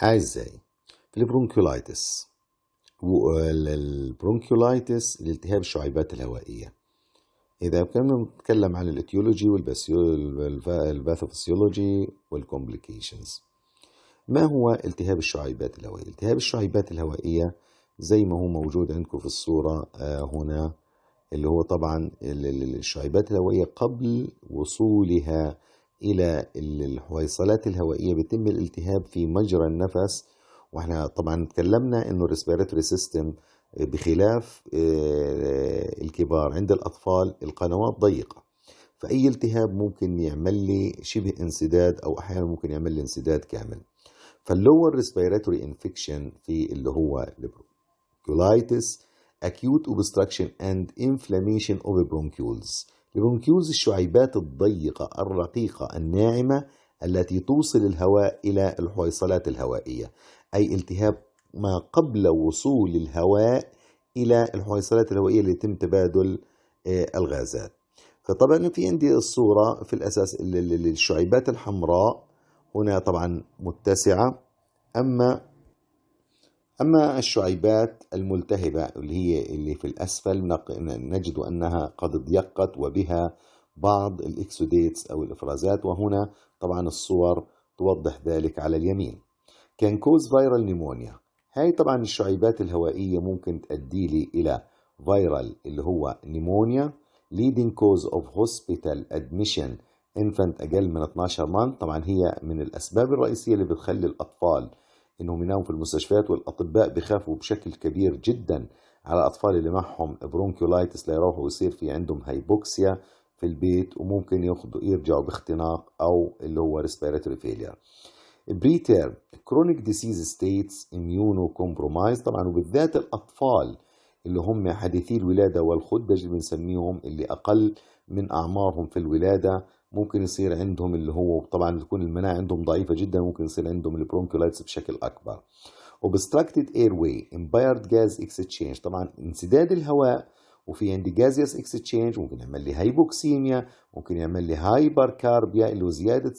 أعزائي، في البرونكيولايتس الالتهاب الشعيبات الهوائية. إذا كنا نتكلم عن الاتيولوجي والباثوفيسيولوجي والكومبليكيشنز، ما هو التهاب الشعيبات الهوائية؟ التهاب الشعيبات الهوائية زي ما هو موجود عندكم في الصورة هنا، اللي هو طبعا الشعيبات الهوائية قبل وصولها إلى الحويصلات الهوائية بيتم الالتهاب في مجرى النفس. واحنا طبعا تكلمنا انه الريسبيراتوري سيستم بخلاف الكبار، عند الأطفال القنوات ضيقة، فأي التهاب ممكن يعمل لي شبه انسداد أو أحيانا ممكن يعمل لي انسداد كامل. فاللور ريسبيراتوري انفكشن في اللي هو البرونكيولايتس acute obstruction and inflammation of the bronchioles. البرونكيولز الشعيبات الضيقة الرقيقة الناعمة التي توصل الهواء إلى الحويصلات الهوائية، أي التهاب ما قبل وصول الهواء إلى الحويصلات الهوائية اللي يتم تبادل الغازات. فطبعا في عندي الصورة في الأساس الشعيبات الحمراء هنا طبعا متسعة، أما الشعيبات الملتهبة اللي في الأسفل نجد أنها قد ضيقت وبها بعض الإكسوديتس أو الإفرازات، وهنا طبعا الصور توضح ذلك على اليمين. كان كوز فيرال نيمونيا، هاي طبعا الشعيبات الهوائية ممكن تؤدي لي إلى فيرال اللي هو نيمونيا leading cause of hospital admission infant أقل من 12 month. طبعا هي من الأسباب الرئيسية اللي بتخلي الأطفال انهم يناموا في المستشفيات، والاطباء بيخافوا بشكل كبير جدا على الاطفال اللي معهم برونكيولايتس ليروحوا يصير في عندهم هايبوكسيا في البيت، وممكن يرجعوا باختناق او اللي هو ريسبيراتوري فيلير. بريتير كرونيك ديسيز ستيتس اميونو كومبرومايز، طبعا وبالذات الاطفال اللي هم حديثي الولاده والخدج اللي بنسميهم، اللي اقل من اعمارهم في الولاده، ممكن يصير عندهم اللي هو طبعا تكون المناعة عندهم ضعيفة جدا، ممكن يصير عندهم البرونكولايتس بشكل أكبر. obstructed airway impaired gas exchange، طبعا انسداد الهواء وفي عندي gaseous exchange ممكن يعمل لي هايبوكسيميا، ممكن يعمل لي هايبركاربيا اللي هو زيادة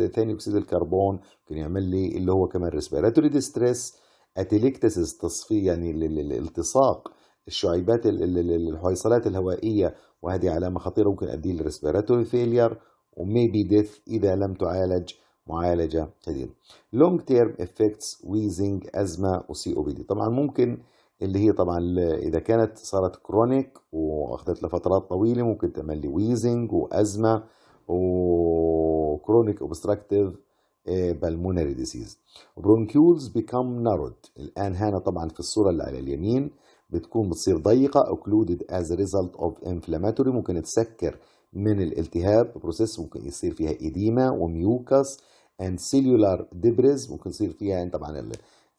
ثاني أكسيد الكربون، ممكن يعمل لي اللي هو كمان respiratory distress اتيليكتسس تصفية، يعني الالتصاق الشعيبات الحويصلات الهوائية، وهذه علامة خطيرة ممكن تؤدي للريسبيراتوري فيلير وميبي ديث إذا لم تعالج معالجة جديدة. لونج تيرم افكتس ويزنج أزمة وسي او بي دي، طبعا ممكن اللي هي طبعا إذا كانت صارت كرونيك وأخذت لفترات طويلة ممكن تعمل لي ويزنج وأزمة وكرونيك اوبستراكتيف بالمونري ديسيز. برونكيولز بيكم نارود، الآن هنا طبعا في الصورة اللي على اليمين بتصير ضيقة occluded as a result of inflammatory، ممكن تسكر من الالتهاب بروسيس، ممكن يصير فيها إديمة وميوكس and cellular debris، ممكن يصير فيها طبعا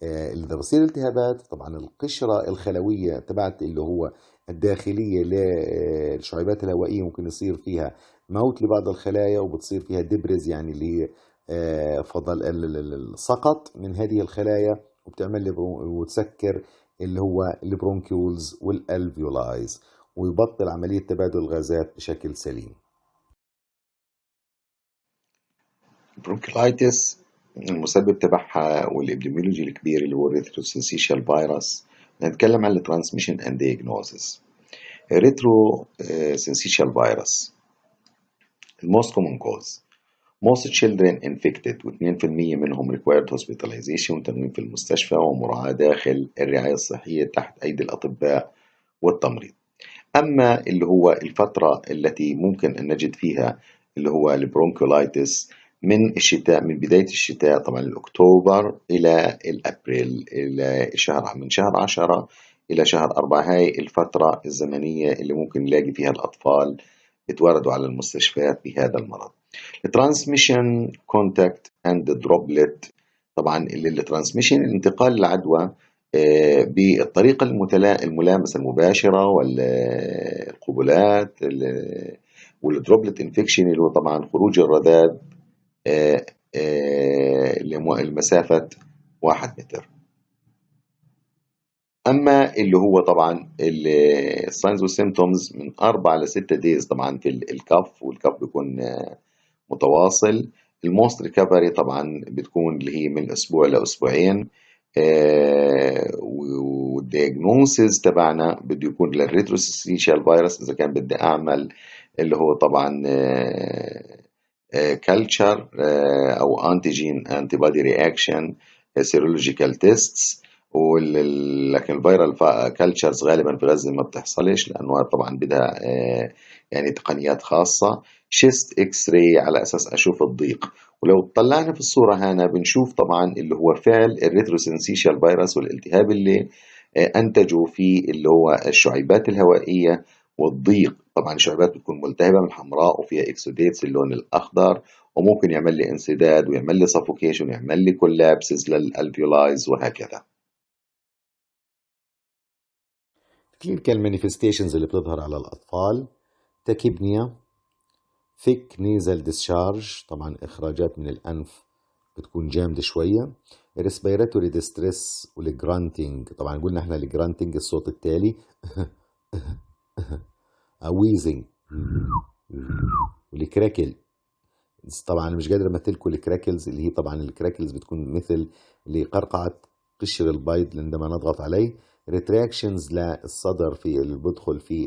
إذا بصير التهابات طبعا القشرة الخلوية تبعت اللي هو الداخلية للشعيبات الهوائية ممكن يصير فيها موت لبعض الخلايا، وبتصير فيها دبرز يعني اللي فضل السقط من هذه الخلايا، وبتعمل لي وتسكر اللي هو البرونكيولز والالفيولايز، ويبطل عملية تبادل الغازات بشكل سليم. البرونكيولايتس المسبب تبعها والابديميولوجي الكبير اللي هو الريتروسينسيشال فيروس. نتكلم عن الترانسميشن اند دياجنوزس. ريتروسينسيشال فيروس most common cause most children infected، و2% منهم required hospitalization وتنويم في المستشفى ومراعاة داخل الرعاية الصحية تحت أيدي الأطباء والتمريض. أما اللي هو الفترة التي ممكن أن نجد فيها اللي هو البرونكولايتس من الشتاء، من بداية الشتاء طبعا الأكتوبر إلى الأبريل، إلى من شهر 10 إلى شهر 4، هاي الفترة الزمنية اللي ممكن نلاقي فيها الأطفال يتواردوا على المستشفيات بهذا المرض. الترانسميشن كونتاكت اند دروبلت، طبعا الترانسميشن انتقال العدوى بالطريقة الملامسة المباشرة والقبلات، والدروبلت انفكشن اللي هو طبعا خروج الرذاذ لمسافة 1 متر. أما اللي هو طبعا الساينز والسيمتومز من 4 ل 6 دايز طبعا في الكف، والكف بيكون متواصل، الموست ريكفري طبعا بتكون اللي هي من أسبوع لأسبوعين. والدياجنوسيس تبعنا بده يكون للريتروسيشيال فيروس إذا كان بدي أعمل اللي هو طبعا كلتشر أو أنتيجين أنتي بودي رياكشن سيرولوجيكال تيستس. لكن الفيرال كلتشرز غالبا في غزة ما بتحصلش لأنه طبعا بدها يعني تقنيات خاصة. شيست اكس راي على أساس أشوف الضيق. ولو طلعنا في الصورة هنا بنشوف طبعا اللي هو فعل الريتروسنسيشال فيروس والالتهاب اللي أنتجوا فيه اللي هو الشعيبات الهوائية والضيق. طبعا الشعيبات بتكون ملتهبة من الحمراء وفيها اكسوديتس اللون الأخضر، وممكن يعمل لي انسداد ويعمل لي سفوكيشن ويعمل لي كولابسز للالفيولايز وهكذا. كلينيكال مانيفستيشنز اللي بتظهر على الأطفال: تاكيبنيا، thick nasal discharge، طبعا إخراجات من الأنف بتكون جامدة شوية، respiratory distress والجرانتينج. طبعا قلنا احنا الجرانتينج الصوت التالي wheezing والكراكل. طبعا مش قادر امثلكم الكراكلز اللي هي طبعا الكراكلز بتكون مثل لقرقعة قشر البيض عندما نضغط عليه. ريتراكشنز للصدر في اللي بدخل في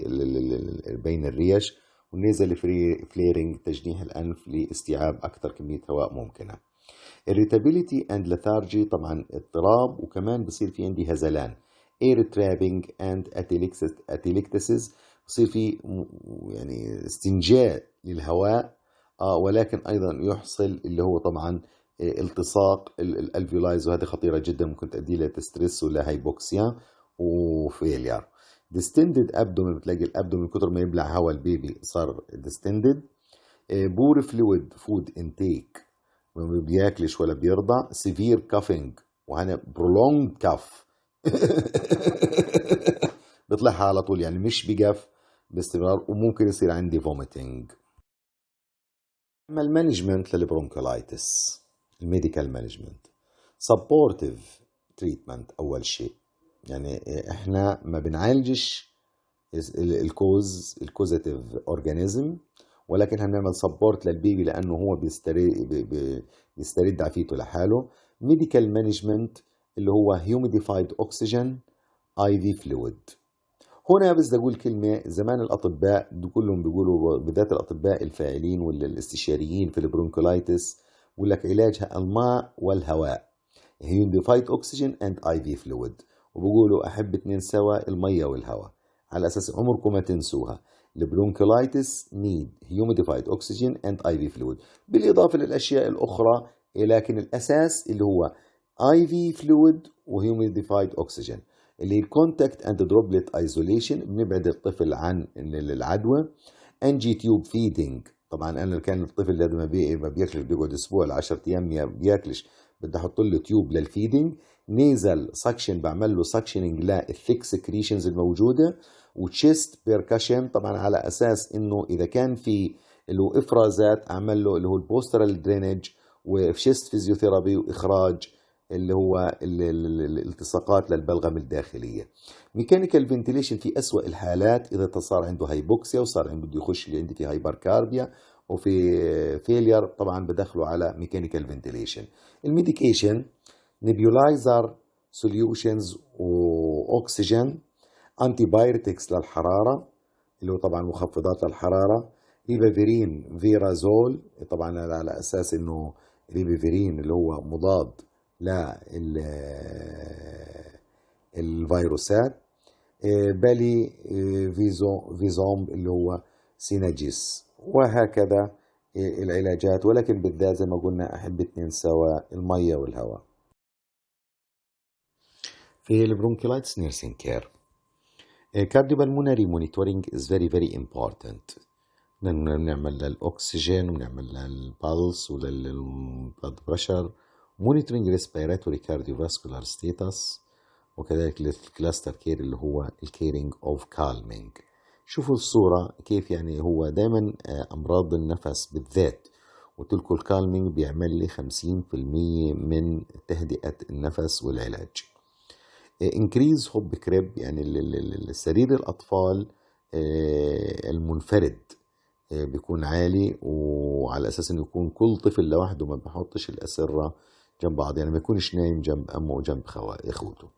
بين الريش. والنيزل فليرنج تجنيح الأنف لاستيعاب أكثر كمية هواء ممكنة. irritability and lethargy طبعا اضطراب، وكمان بصير في عندي هزلان air trapping and atelectasis، بصير في يعني استنجاء للهواء ولكن أيضا يحصل اللي هو طبعا التصاق الالفيولايز، وهذه خطيرة جدا ممكن تؤدي إلى تستريس ولا هايبوكسيا وفيلير. distended abdomen، بتلاقي الابدومين من كتر ما يبلع هواء البيبي صار distended. poor fluid food intake، ما بياكلش ولا بيرضع. severe coughing، وهنا prolonged cough بيطلعها على طول يعني مش بقف باستمرار، وممكن يصير عندي vomiting. أما المانجمنت للبرونكولايتس، الميديكال مانجمنت supportive treatment أول شيء، يعني احنا ما بنعالجش الكوزاتيف اورجانيزم، ولكن هنعمل سبورت للبيبي لانه هو بيسترد عافيته لحاله. ميديكال مانجمنت اللي هو هيوميديفايد اوكسجين اي في فلويد. هنا بس اقول كلمه، زمان الاطباء كلهم بيقولوا بالذات الاطباء الفاعلين ولا الاستشاريين في البرونكولايتس بيقول لك علاجها الماء والهواء، هيوميديفايد اوكسجين اند اي في فلويد، وبقولوا احب اتنين سوا الميه والهواء على اساس عمركم ما تنسوها. البرونكولايتس نيد هيوميديفايد اوكسجين اند اي في فلويد، بالاضافه للاشياء الاخرى، لكن الاساس اللي هو اي في فلويد وهيوميديفايد اوكسجين. اللي الكونتاكت اند دروبلت ايزوليشن، بنبعد الطفل عن العدوى. انجي تيوب فيدنج، طبعا انا كان الطفل ده ما بياكلش بيقعد اسبوع ل 10 ايام ما بياكلش، بدي احط له تيوب للفيدنج. نيزل سكشن، بعمل له سكشننج للثيك سكريشنز الموجوده. وتشيست بيركشن، طبعا على اساس انه اذا كان في اللي هو افرازات اعمل له اللي هو البوسترال درينج وشيست فيزيوثيرابي واخراج اللي هو الالتصاقات للبلغم الداخليه. ميكانيكال فنتيليشن في اسوأ الحالات اذا صار عنده هايبوكسيا وصار عنده بده يخش اللي عندي في هايبركارديا وفي فيلير، طبعا بدخله على ميكانيكال فنتيليشن. الميديكيشن نيبيولايزر سوليوشنز واكسجين. انتي بايرتكس للحراره اللي هو طبعا مخفضات للحراره. ريبافيرين فيرازول، طبعا على اساس انه ريبافيرين اللي هو مضاد للفيروسات. بالي فيزوم اللي هو سيناجيس، وهكذا العلاجات، ولكن بالذات زي ما قلنا أحب اتنين سوا المية والهواء. في البرونكولايتس نيرسينج كير، cardiopulmonary monitoring is very very important. نعمل للأكسجين ونعمل للبالس وللبلد بريشر، monitoring respiratory cardiovascular status، وكذلك الكلاستر كير اللي هو الكيرينج اوف كالمينج. شوفوا الصورة كيف يعني هو دايما أمراض النفس بالذات وتلكوا الكالمينج بيعمل لي 50% من تهدئة النفس والعلاج. increase hop crib، يعني السرير الأطفال المنفرد بيكون عالي، وعلى أساس إنه يكون كل طفل لوحده، ما بحطش الأسرة جنب بعض، يعني ما يكونش نايم جنب أمه وجنب إخوته.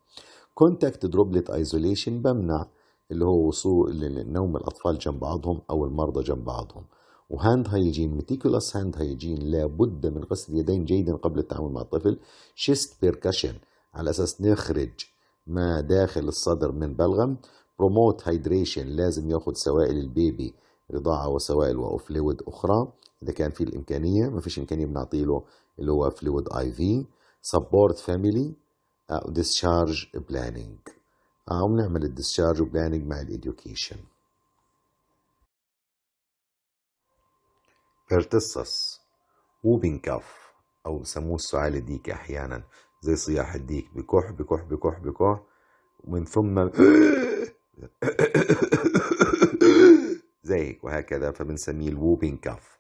كونتاكت دروبلت ايزوليشن، بمنع اللي هو وصول نوم الأطفال جنب بعضهم أو المرضى جنب بعضهم. وهاند هايجين، ميتيكولاس هاند هايجين، لابد من غسل اليدين جيدا قبل التعامل مع الطفل. شيست بيركشن، على أساس نخرج ما داخل الصدر من بلغم. بروموت هايدريشن، لازم ياخد سوائل البيبي رضاعة وسوائل وفلويد أخرى إذا كان في الإمكانية، ما فيش إمكانية بنعطيله اللي هو فلويد اي في. سبورت فاميلي discharge planning، وبنعمل الديسشارج بلاننج مع الإديوكيشن. بيرتسس، ووبين كاف، أو بسموه السعال الديك أحيانا، زي صياح الديك، بكح بكح بكح بكح ومن ثم زي هيك وهكذا، فبنسميه الووبين كاف.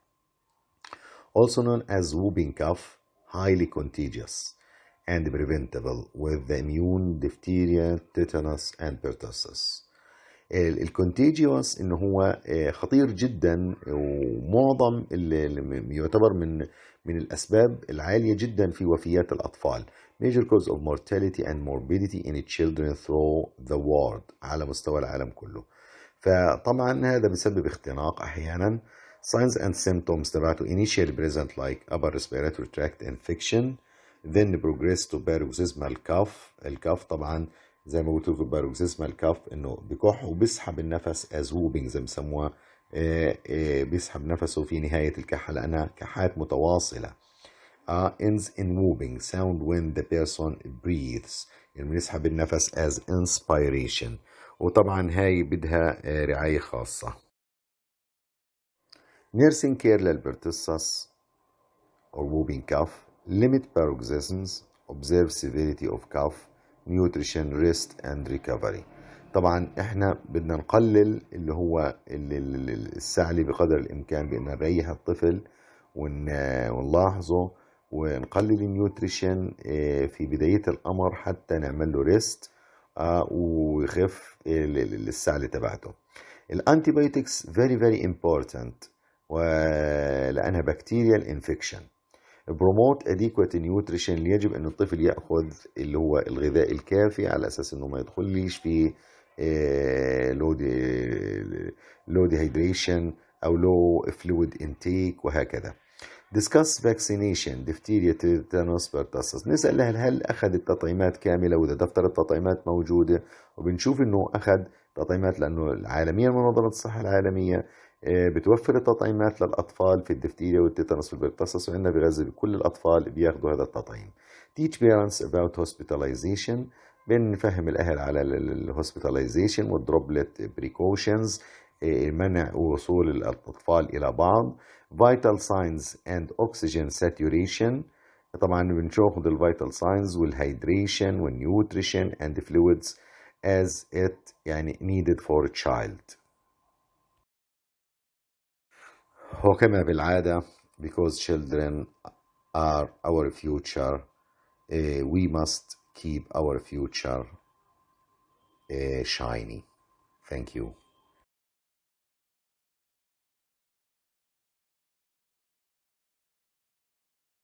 Also known as whooping cough, highly contagious and preventable with the immune, diphtheria, tetanus and pertussis. الكونتيجيوس إنه هو خطير جدا، ومعظم اللي يعتبر من الأسباب العالية جدا في وفيات الأطفال. major cause of mortality and morbidity in children through the world، على مستوى العالم كله. فطبعا هذا بسبب اختناق أحيانا. signs and symptoms تبعته initially present like upper respiratory tract infection, then progress to paroxysmal cough. الكاف طبعا زي ما قلت لكم paroxysmal cough انه بكح وبيسحب النفس as whooping زي ما بسموها، بيسحب نفسه في نهاية الكحة لأنها كحات متواصلة. ends in whooping sound when the person breathes، يعني بنسحب النفس as inspiration، وطبعا هاي بدها رعاية خاصة. nursing care للبرتصص or whooping cough. limit paroxysms, observe severity of cough, nutrition, rest and recovery. طبعا احنا بدنا نقلل اللي هو السعلي بقدر الامكان بان نريح الطفل ونلاحظه، ونقلل النيوتريشن في بداية الامر حتى نعمل له ريست ويخف السعلي تبعته. الانتيبيوتكس very very important، ولأنها بكتيريال انفكشن. بروموت adequate nutrition، اللي يجب أن الطفل يأخذ اللي هو الغذاء الكافي على أساس أنه ما يدخليش في low dehydration أو low fluid intake وهكذا. discuss vaccination diphtheria tetanus pertussis، نسأل هل أخذ التطعيمات كاملة، وإذا دفتر التطعيمات موجودة، وبنشوف أنه أخذ تطعيمات، لأنه العالمية منظمة الصحة العالمية بتوفر التطعيمات للأطفال في الدفتيريا والتيتانوس والبرتصص، وعندنا بغزة كل الأطفال بياخدوا هذا التطعيم. teach parents about hospitalization، بنفهم الأهل على الهوسبيتاليزيشن والدروبلت بريكوشنز، منع وصول الأطفال إلى بعض. vital signs and oxygen saturation، طبعا بنشوف الفيتال ساينز والهيدريشن والنيوتريشن and fluids as it يعني needed for a child. وكما بالعادة because children are our future, we must keep our future shiny. Thank you.